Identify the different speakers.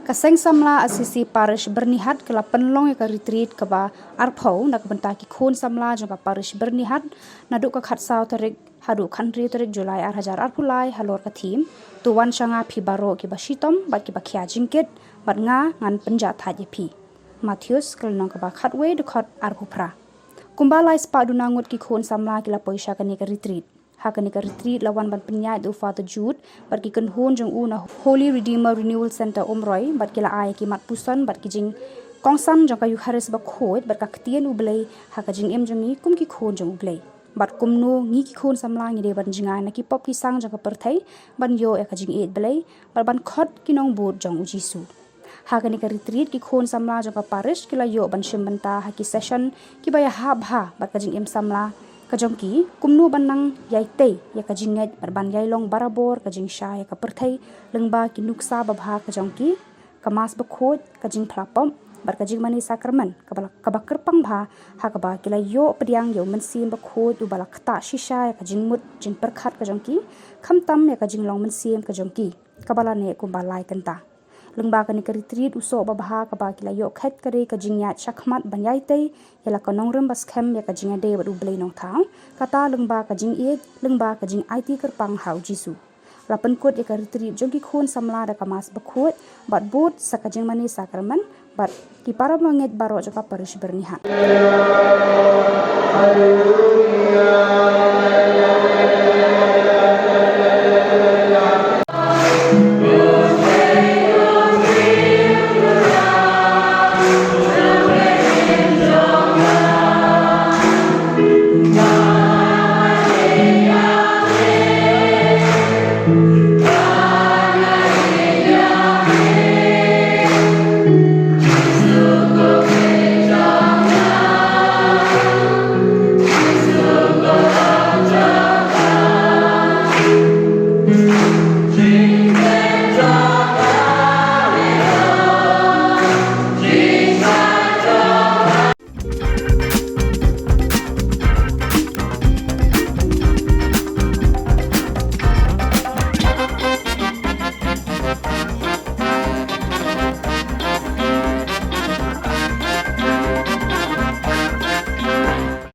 Speaker 1: Kaseng samla asisi parish bernihat ke penlong ke retreat ke ba arpau nak bentaki khun samla jangka parish bernihat naduk ke khatsau tarik hadu country tarik Julai hajar arpulai halor ke thim tuan shanga phi baro ke ba shitom bat ke ba khia jingket bat nga ngan penjat haji phi Matthews kelnong ke ba khatwe de khat arpupra kumbalai spa dunangut ki khun samla kila poisha ke ni ke retreat hakani ka retreat lawan ban penyai du Father Jude bat ki kan hun jong una Holy Redeemer Renewal Center Omroy bat ki la ai ki mat pusan bat ki jing kongsam jong ka Eucharist ba khot bat ka ktien u blai haka jing em jong ni kum ki khon jong u blai bat kum no ngi ki khon samla ngi de ban jinga na ki pop ki sang jong ka perthai ban yo e ka jing et blai bat ban khot ki nong bot jong u Jisu hakani ka retreat ki khon samla jong ka parish ki la yo ban shim banta ha ki session ki ba ya ha bha bat ka jing em samla kajongki kumnu banang yai te ya kajinget barban yai long barabor kajing sha ya kaperthai lengba ki nuksa babha kajongki kamas bakhot kajing phlapom bar kajing mani sakramen kabakar pangba ha kaba kila yo pediang yo mensim bakhot u balak ta shisha ya kajing mut jin perkhat kajongki khamtam ya kajing long mensim kajongki kabala ne kumbalai kanta lengba kani ka retreat uso babha kaba kila yo khat kare kajing ya chakmat banyai te yala kanong rem bas khem ya kajing de badu blai nong thang kata lengba kajing e lengba kajing IT kerpang hau Jisu lapan kot ya ka retreat jongki khon samla da kamas bakhot bat bot sakajing mani sakramen bat ki para manget baro jaka parish bernihat haleluya